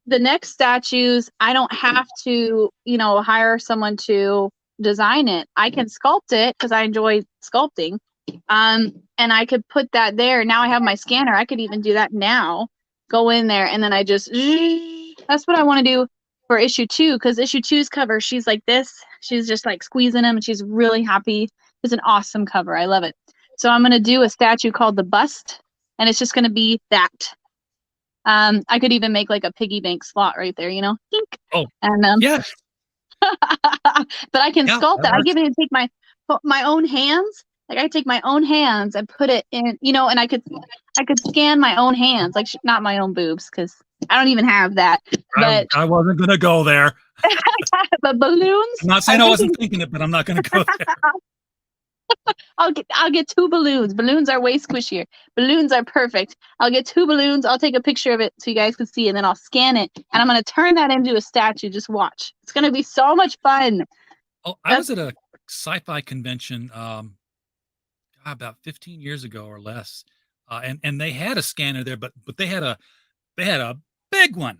the next statues, I don't have to, hire someone to design it. I can sculpt it because I enjoy sculpting. And I could put that there. Now I have my scanner. I could even do that now. Go in there, and then I just, that's what I want to do for issue 2, because issue 2's cover, she's like this. She's just like squeezing him, and she's really happy. It's an awesome cover. I love it. So I'm gonna do a statue called the Bust, and it's just gonna be that. I could even make like a piggy bank slot right there, you know. Dink. Oh, and yes. But I can sculpt that. I can even take my own hands. Like I take my own hands and put it in, you know, and I could scan my own hands, like not my own boobs, because I don't even have that. But I wasn't gonna go there. But balloons. I'm not saying I wasn't thinking it, but I'm not gonna go there. I'll get 2 balloons. Balloons are way squishier. Balloons are perfect. I'll get 2 balloons. I'll take a picture of it so you guys can see, and then I'll scan it, and I'm gonna turn that into a statue. Just watch. It's gonna be so much fun. Oh, I was at a sci-fi convention about 15 years ago or less, and they had a scanner there, but they had a big one,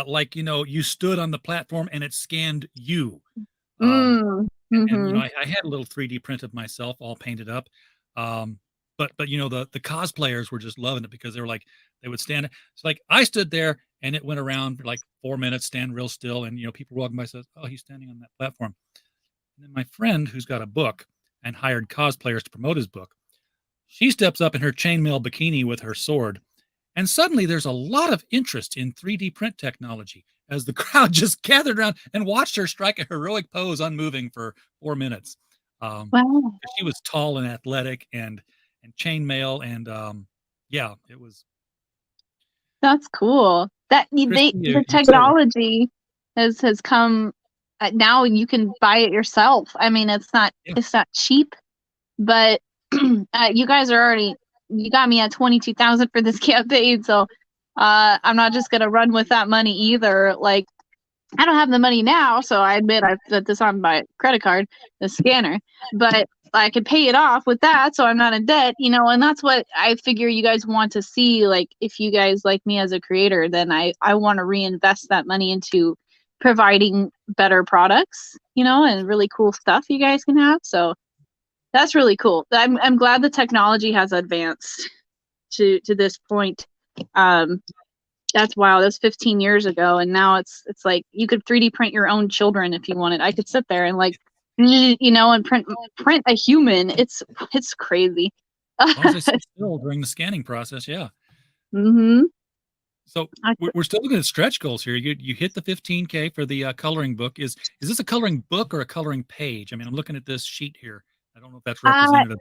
like, you know, you stood on the platform and it scanned you. And you know, I had a little 3D print of myself all painted up, but you know, the cosplayers were just loving it because they were like, they would stand. It's like I stood there and it went around for like 4 minutes, stand real still, and you know, people walking by says, "Oh, he's standing on that platform." And then my friend, who's got a book and hired cosplayers to promote his book, she steps up in her chainmail bikini with her sword, and suddenly there's a lot of interest in 3D print technology as the crowd just gathered around and watched her strike a heroic pose unmoving for 4 minutes. Wow. She was tall and athletic and chainmail, and yeah, it was. That's cool. The technology has come. Now you can buy it yourself. I mean, it's not cheap, but you guys you got me at 22,000 for this campaign, so I'm not just gonna run with that money either. Like, I don't have the money now, so I admit I put this on my credit card, the scanner, but I could pay it off with that, so I'm not in debt, you know. And that's what I figure you guys want to see. Like, if you guys like me as a creator, then I want to reinvest that money into providing better products, you know, and really cool stuff you guys can have. So that's really cool. I'm glad the technology has advanced to this point. That's wild. That's 15 years ago, and now it's like you could 3D print your own children if you wanted. I could sit there and, like, you know, and print a human. It's crazy. As long as I sit still during the scanning process, yeah. So we're still looking at stretch goals here. You hit the 15K for the coloring book. Is this a coloring book or a coloring page? I mean, I'm looking at this sheet here. I don't know if that's representative.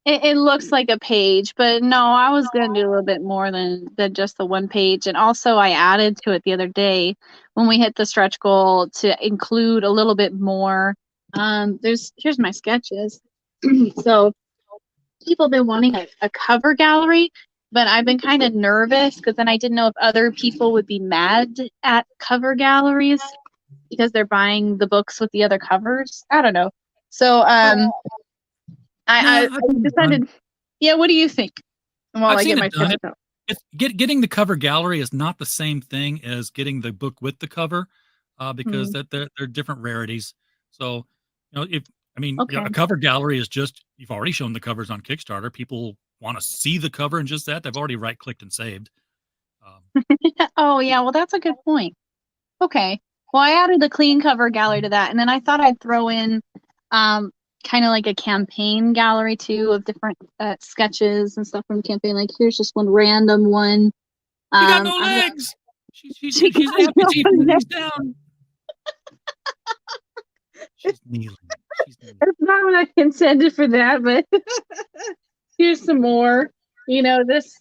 It looks like a page, but no, I was going to do a little bit more than just the one page. And also I added to it the other day when we hit the stretch goal to include a little bit more. Here's my sketches. So people have been wanting a cover gallery, but I've been kind of nervous because then I didn't know if other people would be mad at cover galleries because they're buying the books with the other covers. I don't know. So I decided. Yeah, what do you think? While I get my sketches out. Getting the cover gallery is not the same thing as getting the book with the cover, because they're different rarities. So, you know, a cover gallery is just, you've already shown the covers on Kickstarter. People want to see the cover and just that. They've already right-clicked and saved. Oh, yeah. Well, that's a good point. Okay. Well, I added the clean cover gallery to that, and then I thought I'd throw in kind of like a campaign gallery too of different sketches and stuff from campaign. Like, here's just one random one. She got no legs. She's amputee down. She's kneeling. It's not what I intended for that, but here's some more. You know, this.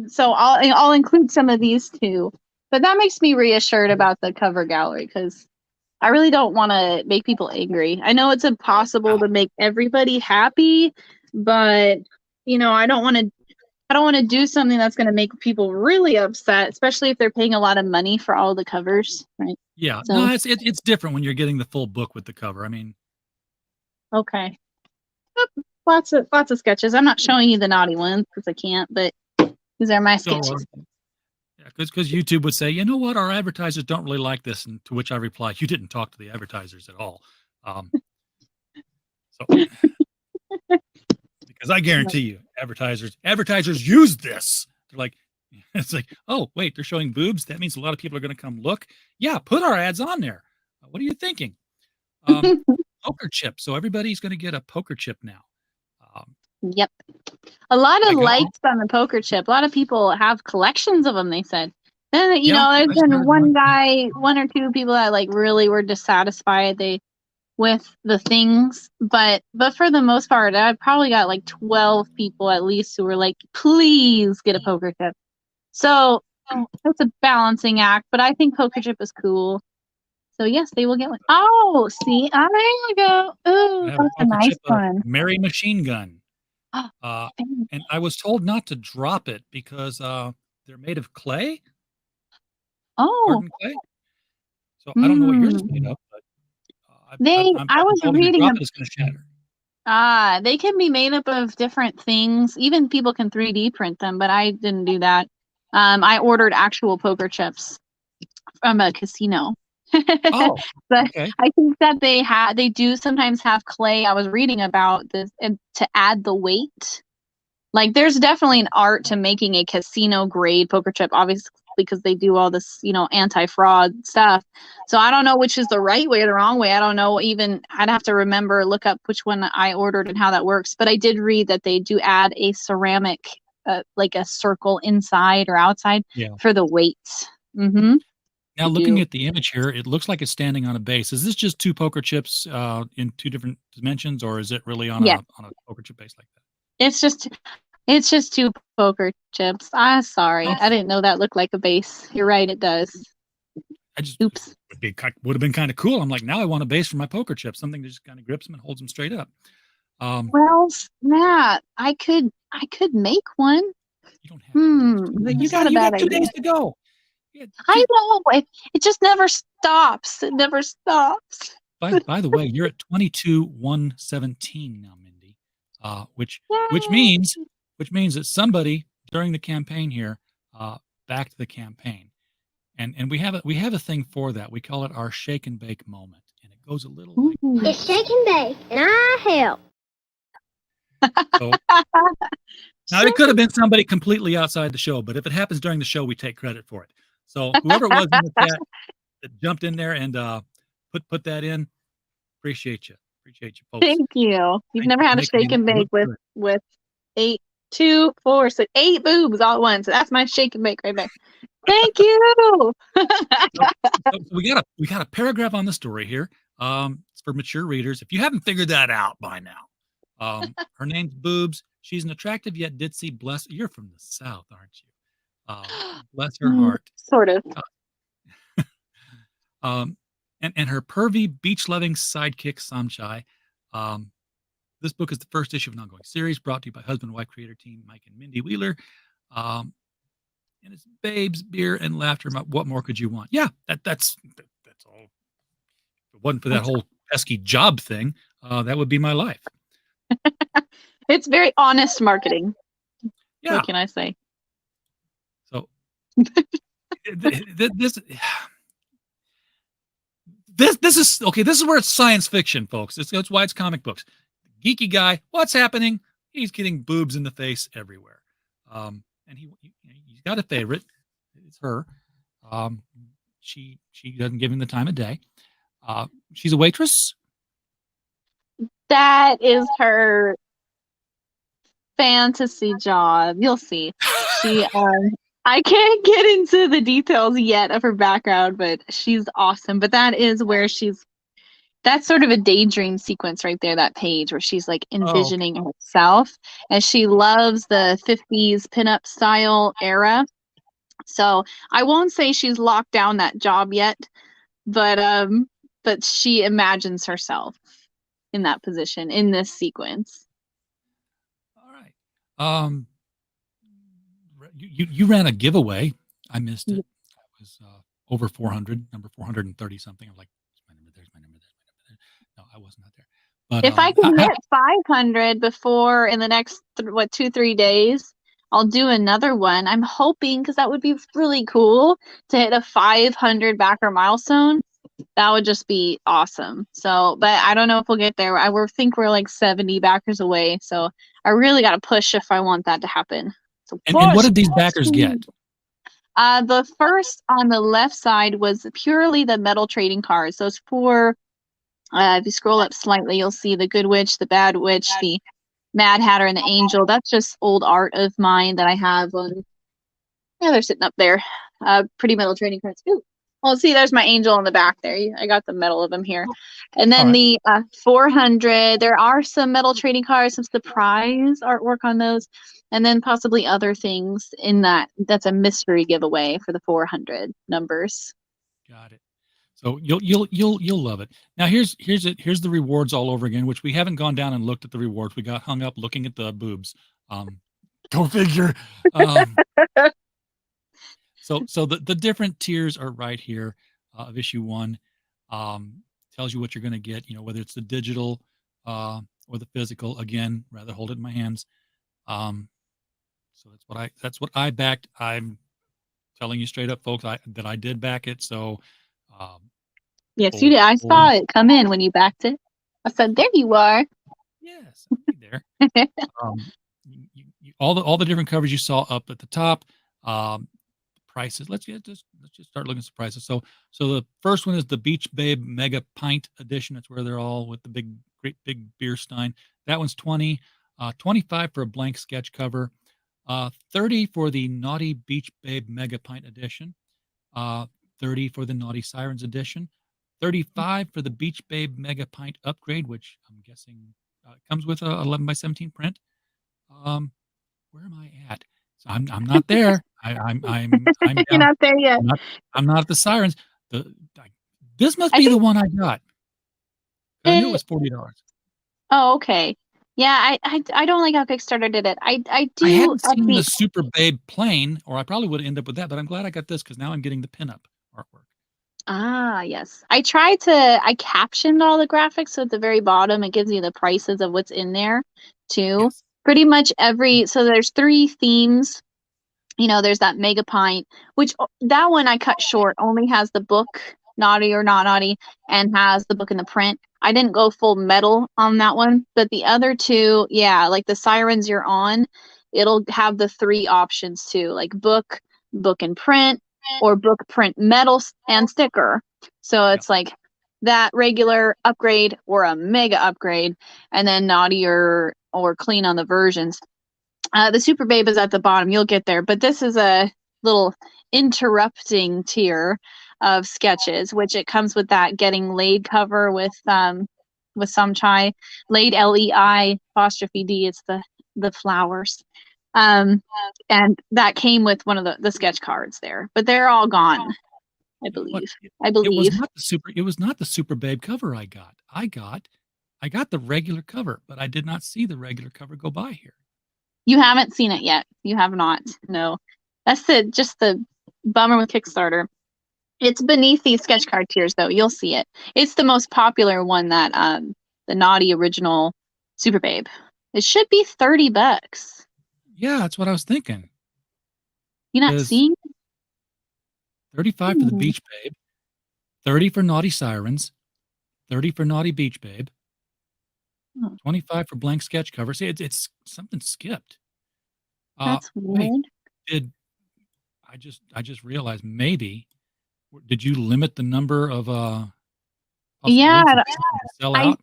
So I'll include some of these too. But that makes me reassured about the cover gallery because I really don't want to make people angry. I know it's impossible to make everybody happy, but you know, I don't want to do something that's going to make people really upset, especially if they're paying a lot of money for all the covers, right? Yeah, so, no, it's different when you're getting the full book with the cover. I mean, okay, lots of sketches. I'm not showing you the naughty ones because I can't, but these are my sketches. Yeah, because YouTube would say, you know what, our advertisers don't really like this, and to which I reply, you didn't talk to the advertisers at all. Because I guarantee you, advertisers use this. They're like, It's like, oh, wait, they're showing boobs. That means a lot of people are going to come look. Yeah, put our ads on there. What are you thinking? Poker chip. So everybody's going to get a poker chip now. Yep. A lot of likes on the poker chip. A lot of people have collections of them, they said. Then, you know, there's been one or two people that like really were dissatisfied with the things. But for the most part, I probably got like 12 people at least who were like, please get a poker chip. So it's a balancing act, but I think poker chip is cool. So yes, they will get one. Oh, see, there you go. Ooh, that's a nice one. Mary Machine Gun. And I was told not to drop it because they're made of clay. Oh. Clay. So I don't know what yours is made of, but I was reading about it's going to shatter. They can be made up of different things. Even people can 3D print them, but I didn't do that. I ordered actual poker chips from a casino. Oh, but okay. I think that they do sometimes have clay. I was reading about this to add the weight. Like there's definitely an art to making a casino grade poker chip, obviously, because they do all this, you know, anti-fraud stuff. So I don't know which is the right way or the wrong way. I don't know. Even I'd have to look up which one I ordered and how that works. But I did read that they do add a ceramic, like a circle inside or outside for the weight. Mm-hmm. Now, looking at the image here, it looks like it's standing on a base. Is this just two poker chips in two different dimensions, or is it really on a poker chip base like that? It's just two poker chips. I'm sorry. I didn't know that looked like a base. You're right, it does. Oops. Would have been kind of cool. I'm like, now I want a base for my poker chip, something that just kind of grips them and holds them straight up. Well, Matt, I could make one. You don't have to. You got 2 days to go. I know. It just never stops. It never stops. By the way, you're at 22,117 now, Mindy. Which means that somebody during the campaign here backed the campaign, and we have a thing for that. We call it our shake and bake moment, and it goes a little like it's shake and bake, and I help. So, now it could have been somebody completely outside the show, but if it happens during the show, we take credit for it. So whoever it was in the chat that jumped in there and put that in, appreciate you, folks. Thank you. You've never had a shake and bake with 8, 2, 4, 6, 8 boobs all at once. That's my shake and bake right there. Thank you. So we got a paragraph on the story here. It's for mature readers. If you haven't figured that out by now, her name's Boobs. She's an attractive yet ditzy. You're from the South, aren't you? Bless her heart. Sort of. And her pervy, beach-loving sidekick, Samchai. This book is the first issue of an ongoing series brought to you by husband and wife creator team Mike and Mindy Wheeler. And it's babes, beer, and laughter. What more could you want? Yeah, that's all. If it wasn't for that whole pesky job thing, that would be my life. It's very honest marketing. Yeah. What can I say? So this is okay. This is where it's science fiction, folks. That's why it's comic books. Geeky guy, what's happening? He's getting boobs in the face everywhere. And he's got a favorite. It's her. She doesn't give him the time of day. She's a waitress. That is her fantasy job. You'll see. She I can't get into the details yet of her background, but she's awesome. But that is where that's sort of a daydream sequence right there, that page where she's like envisioning herself, and she loves the 50s pinup style era. So I won't say she's locked down that job yet, but she imagines herself in that position in this sequence. All right. You ran a giveaway. I missed it. It was over 400, number 430 something. I'm like, there's my number there. No, I wasn't out there. But if I can hit 500 before in the next 2-3 days, I'll do another one. I'm hoping, because that would be really cool to hit a 500 backer milestone. That would just be awesome. So, but I don't know if we'll get there. I think we're like 70 backers away. So I really got to push if I want that to happen. So and what did these backers get? The first on the left side was purely the metal trading cards. Those four, if you scroll up slightly, you'll see the Good Witch, the Bad Witch, the Mad Hatter, and the Angel. That's just old art of mine that I have on. Yeah, they're sitting up there. Pretty metal trading cards. Ooh. Well, see, there's my Angel in the back there. I got the metal of him here. And then the 400, there are some metal trading cards, some surprise artwork on those, and then possibly other things in that. That's a mystery giveaway for the 400 numbers. Got it. So you'll love it. Now here's the rewards all over again, which we haven't gone down and looked at the rewards. We got hung up looking at the boobs. Go figure. So the different tiers are right here of issue 1. Tells you what you're going to get, whether it's the digital or the physical. Again, rather hold it in my hands. So that's what I backed. I'm telling you straight up, folks, that I did back it. So yes, you did. I saw it come in when you backed it. I said, "There you are." Yes, there. All the different covers you saw up at the top. Prices. Let's just start looking at some prices. So the first one is the Beach Babe Mega Pint Edition. That's where they're all with the great big beer stein. That one's $20, $25 for a blank sketch cover, $30 for the Naughty Beach Babe Mega Pint Edition, $30 for the Naughty Sirens Edition, $35 for the Beach Babe Mega Pint Upgrade, which I'm guessing comes with a 11 by 17 print. Where am I at? So I'm not there. I'm You're not there yet. I'm not at the Sirens. This must be the one I got. I knew it was $40. Oh, okay. Yeah, I don't like how Kickstarter did it. I I hadn't seen the Super Babe plain, or I probably would end up with that. But I'm glad I got this because now I'm getting the pinup artwork. Ah, yes. I captioned all the graphics, so at the very bottom it gives you the prices of what's in there too. Yes. Pretty much so there's 3 themes. There's that Mega Pint, which that one I cut short, only has the book, Naughty or Not Naughty, and has the book in the print. I didn't go full metal on that one, but the other 2, yeah, like the Sirens You're On, it'll have the 3 options too, like book and print, or book, print, metal, and sticker. So it's like that regular upgrade or a mega upgrade, and then Naughty or clean on the versions. The Super Babe is at the bottom. You'll get there, but this is a little interrupting tier of sketches, which it comes with that Getting Laid cover with Samchai, Laid LEI apostrophe D. It's the flowers, and that came with one of the sketch cards there, but they're all gone. I believe. It was not the Super Babe cover I got. I got the regular cover, but I did not see the regular cover go by here. You haven't seen it yet. You have not. No. That's just the bummer with Kickstarter. It's beneath these sketch card tiers, though. You'll see it. It's the most popular one, that the Naughty original Super Babe. It should be $30. Yeah, that's what I was thinking. You're not seeing it? 35 for the Beach Babe, 30 for Naughty Sirens, 30 for Naughty Beach Babe, 25 for blank sketch cover. See, it's something skipped. That's weird. I just realized, maybe did you limit the number of yeah, sell out?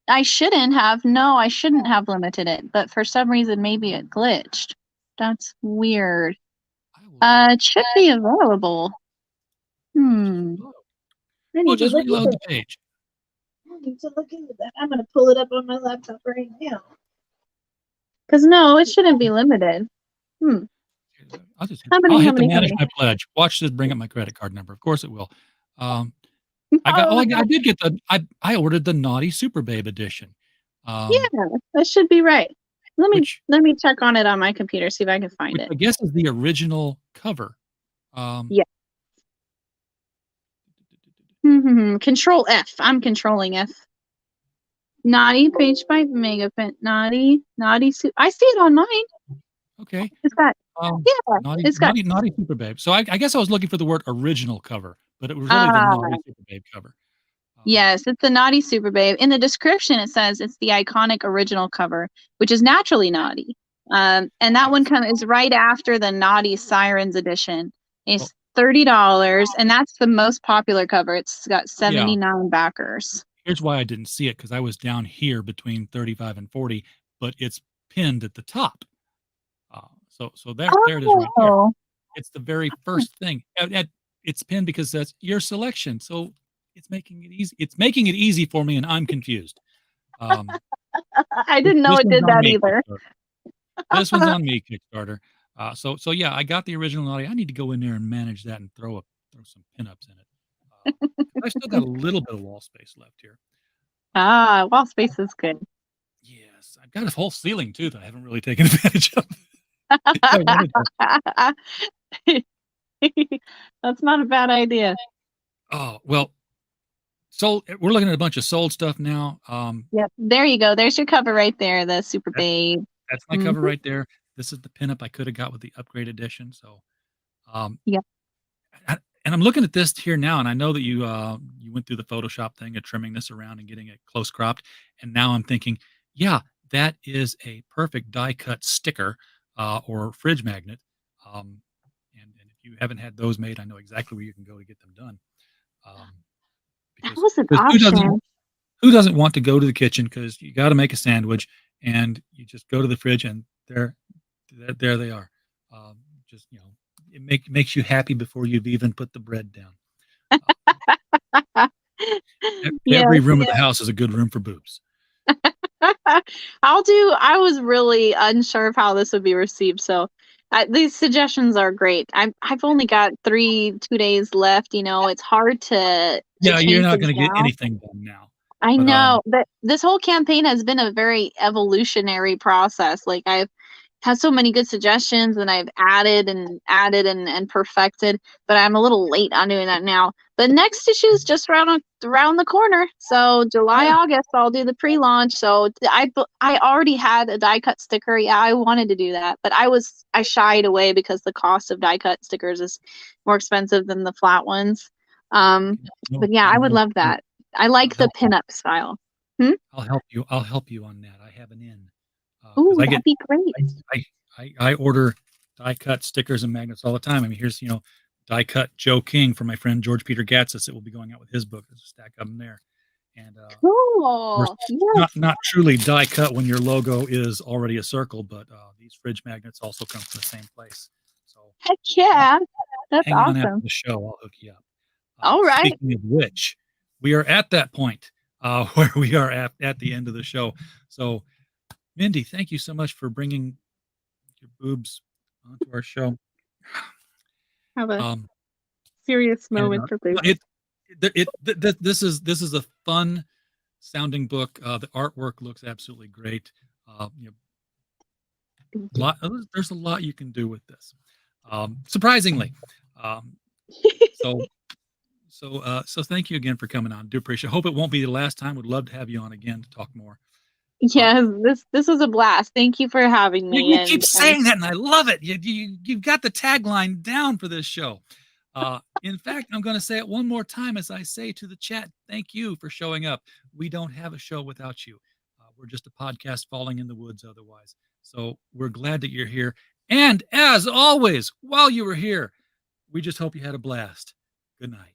I shouldn't have. No, I shouldn't have limited it, but for some reason maybe it glitched. That's weird. It should be available. Well, just reload the page. I need to look into that. I'm going to pull it up on my laptop right now. Because no, it shouldn't be limited. I'll hit the manage my pledge. Watch this bring up my credit card number. Of course it will. I ordered the Naughty Super Babe edition. Yeah, that should be right. Let me check on it on my computer, see if I can find it. I guess is the original cover. Yeah. Control F. I'm controlling F. Naughty page by Megapint. Naughty. I see it on mine. Okay. It's got Naughty Super Babe. So I guess I was looking for the word original cover, but it was really the Naughty Super Babe cover. Yes, it's the Naughty Super Babe. In the description, it says it's the iconic original cover, which is naturally naughty. And that one is right after the Naughty Sirens edition. It's $30, and that's the most popular cover. It's got 79 backers. Here's why I didn't see it, because I was down here between 35 and 40, but it's pinned at the top. So there it is right there. It's the very first thing. It's pinned because that's your selection. So it's making it easy. It's making it easy for me, and I'm confused. I didn't know it did that either. This one's on me, Kickstarter. So yeah, I got the original audio. I need to go in there and manage that and throw some pinups in it. I've still got a little bit of wall space left here. Wall space is good. Yes, I've got a whole ceiling too that I haven't really taken advantage of. That's not a bad idea. Oh, well, so we're looking at a bunch of sold stuff now. Yep, there you go. There's your cover right there, the Super Babe. That's my cover right there. This is the pinup I could have got with the upgrade edition. So, yep. And I'm looking at this here now, and I know that you went through the Photoshop thing of trimming this around and getting it close cropped. And now I'm thinking, yeah, that is a perfect die cut sticker or fridge magnet. And if you haven't had those made, I know exactly where you can go to get them done. That was an option. Who doesn't want to go to the kitchen because you got to make a sandwich and you just go to the fridge and there they are. Just, you know, it makes you happy before you've even put the bread down. Every room of the house is a good room for boobs. I was really unsure of how this would be received. So these suggestions are great. I've only got 2 days left. You know, it's hard to you're not going to get anything done now. I know, but this whole campaign has been a very evolutionary process. Like I've had so many good suggestions and I've added and perfected, but I'm a little late on doing that now. But next issue is just around the corner. So July, August, I'll do the pre-launch. So I already had a die cut sticker. Yeah, I wanted to do that, but I shied away because the cost of die cut stickers is more expensive than the flat ones. But yeah, I would love that. I like the pinup style. I'll help you. I'll help you on that. I have an in. Ooh, that'd be great. I order die cut stickers and magnets all the time. I mean, here's, you know, die cut Joe King for my friend George Peter Gatsis. It will be going out with his book. There's a stack of them there. And cool. Not truly die cut when your logo is already a circle, but these fridge magnets also come from the same place. So heck yeah, that's hang awesome. On after the show, I'll hook you up. All right. Speaking of which, we are at that point where we are at the end of the show. So, Mindy, thank you so much for bringing your boobs onto our show. Have a serious moment for boobs. This is a fun sounding book. The artwork looks absolutely great. You know, there's a lot you can do with this. Surprisingly. So thank you again for coming on. Do appreciate it. Hope it won't be the last time. Would love to have you on again to talk more. Yes, this was a blast. Thank you for having me. You keep saying that, and I love it. You've got the tagline down for this show. In fact, I'm going to say it one more time as I say to the chat, thank you for showing up. We don't have a show without you. We're just a podcast falling in the woods otherwise. So we're glad that you're here. And as always, while you were here, we just hope you had a blast. Good night.